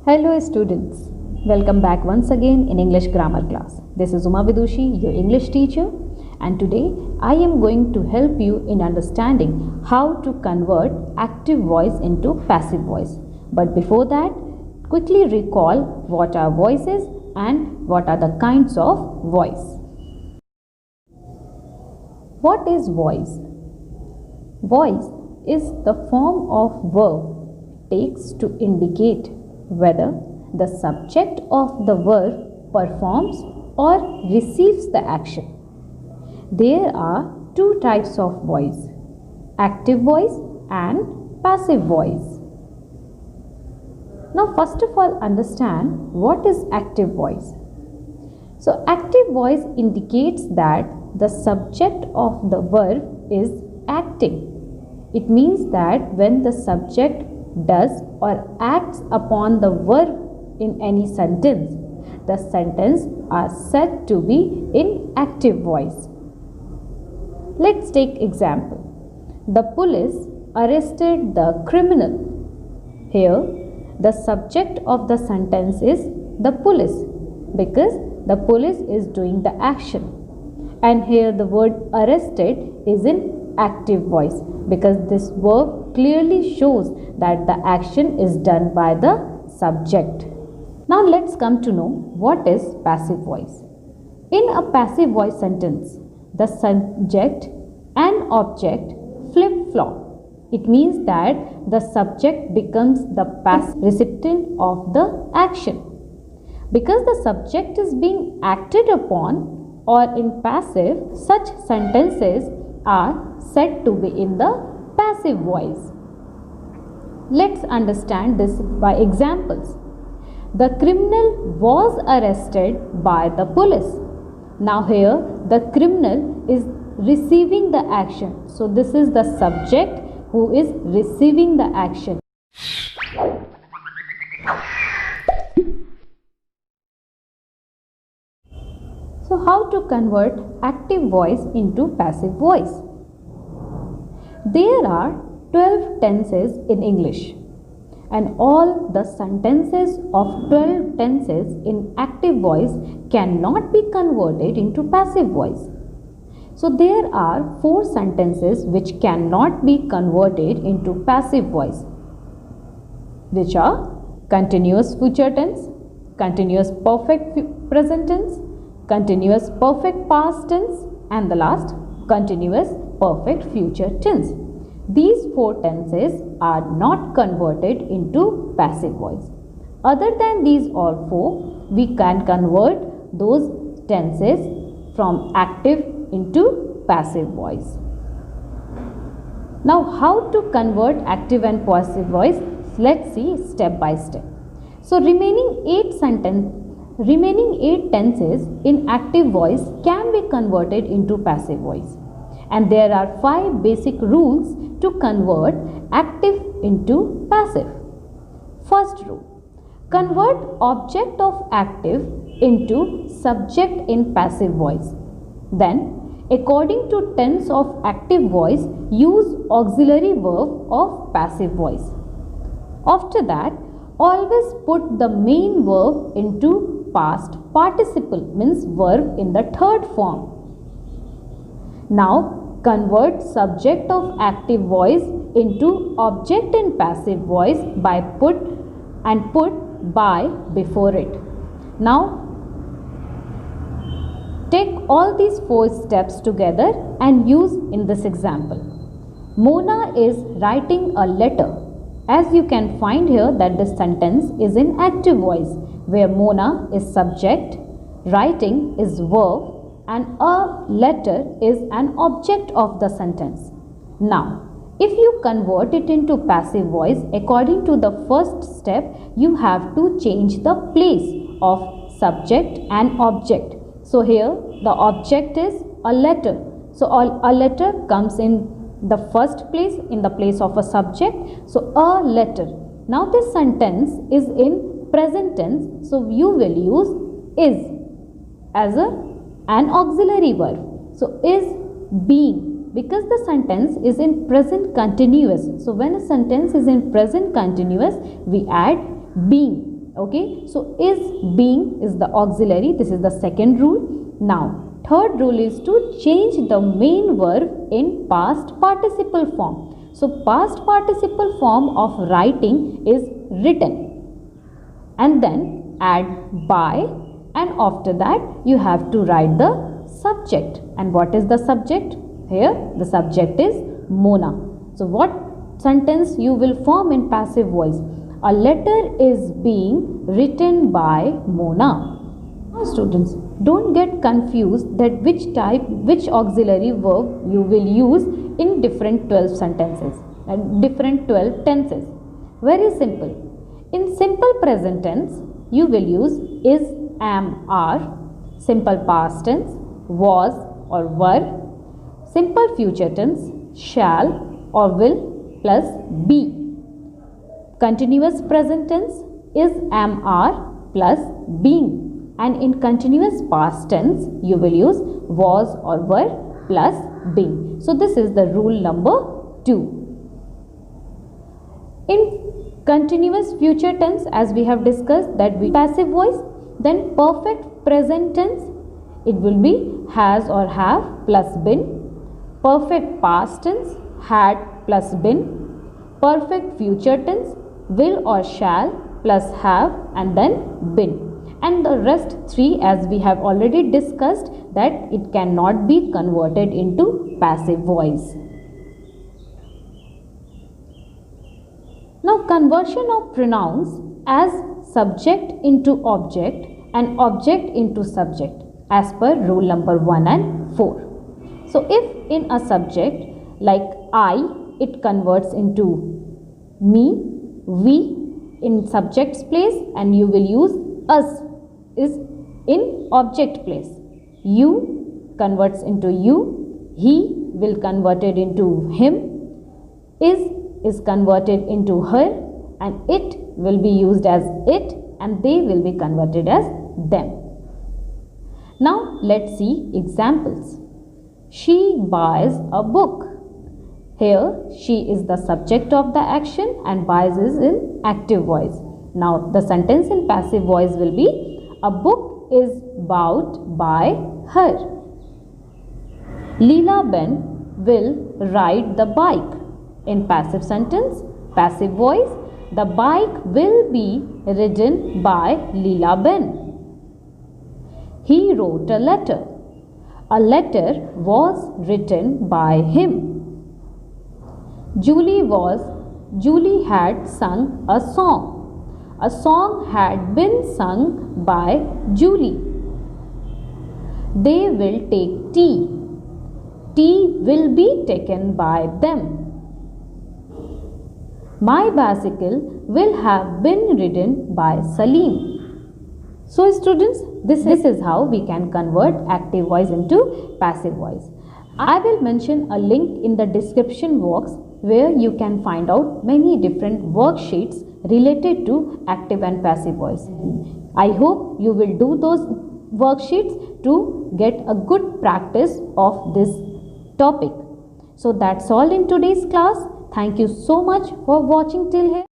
Hello students, welcome back once again in English grammar class. This is Uma Vidushi, your English teacher, and today I am going to help you in understanding how to convert active voice into passive voice. But before that, quickly recall what are voices and what are the kinds of voice. What is voice? Voice is the form of verb takes to indicate whether the subject of the verb performs or receives the action. There are two types of voice, active voice and passive voice. Now first of all understand what is active voice. So active voice indicates that the subject of the verb is acting. It means that when the subject does or acts upon the verb in any sentence, the sentence are said to be in active voice. Let's take example. The police arrested the criminal. Here, the subject of the sentence is the police because the police is doing the action. And here the word arrested is in active voice because this verb clearly shows that the action is done by the subject. Now let's come to know what is passive voice. In a passive voice sentence, the subject and object flip-flop. It means that the subject becomes the passive recipient of the action. Because the subject is being acted upon or in passive, such sentences are said to be in the passive voice. Let's understand this by examples. The criminal was arrested by the police. Now here the criminal is receiving the action. So this is the subject who is receiving the action. So how to convert active voice into passive voice? There are 12 tenses in English and all the sentences of 12 tenses in active voice cannot be converted into passive voice. So there are 4 sentences which cannot be converted into passive voice, which are continuous future tense, continuous perfect present tense, continuous perfect past tense, and the last continuous perfect future tense. These 4 tenses are not converted into passive voice. Other than these all 4, we can convert those tenses from active into passive voice. Now how to convert active and passive voice? Let's see step by step. So remaining 8 tenses in active voice can be converted into passive voice. And there are 5 basic rules to convert active into passive. First rule, convert object of active into subject in passive voice. Then, according to tense of active voice, use auxiliary verb of passive voice. After that, always put the main verb into past participle, means verb in the third form. Now, convert subject of active voice into object in passive voice by put by before it. Now, take all these 4 steps together and use in this example. Mona is writing a letter. As you can find here that this sentence is in active voice where Mona is subject, writing is verb, and a letter is an object of the sentence. Now, if you convert it into passive voice, according to the first step, you have to change the place of subject and object. So here the object is a letter. So a letter comes in the first place, in the place of a subject. So a letter. Now this sentence is in present tense. So you will use is as an auxiliary verb. So is being, because the sentence is in present continuous. So when a sentence is in present continuous, we add being. Okay, so is being is the auxiliary. This is the second rule. Now, third rule is to change the main verb in past participle form. So, past participle form of writing is written, and then add by, and after that you have to write the subject. And what is the subject? Here the subject is Mona. So, what sentence you will form in passive voice? A letter is being written by Mona. Now students, don't get confused that which auxiliary verb you will use in different 12 sentences and different 12 tenses. Very simple. In simple present tense, you will use is, am, are, simple past tense, was or were, simple future tense, shall or will plus be. Continuous present tense is, am, are plus being, and in continuous past tense you will use was or were plus being. So this is the rule number 2. In continuous future tense, as we have discussed, that we passive voice, then perfect present tense, it will be has or have plus been. Perfect past tense, had plus been. Perfect future tense, will or shall plus have and then been. And the rest 3, as we have already discussed, that it cannot be converted into passive voice. Now, conversion of pronouns as subject into object and object into subject as per rule number 1 and 4. So, if in a subject like I, it converts into me, we in subject's place, and you will use us is in object place. You converts into you, he will convert it into him, is converted into her, and it will be used as it, and they will be converted as them. Now let's see examples. She buys a book. Here she is the subject of the action and buys is in active voice. Now the sentence in passive voice will be, a book is bought by her. Leela Ben will ride the bike. In passive sentence, passive voice, the bike will be ridden by Leela Ben. He wrote a letter. A letter was written by him. Julie had sung a song. A song had been sung by Julie. They will take tea. Tea will be taken by them. My bicycle will have been ridden by Salim. So students, this is how we can convert active voice into passive voice. I will mention a link in the description box where you can find out many different worksheets related to active and passive voice. I hope you will do those worksheets to get a good practice of this topic. So that's all in today's class. Thank you so much for watching till here.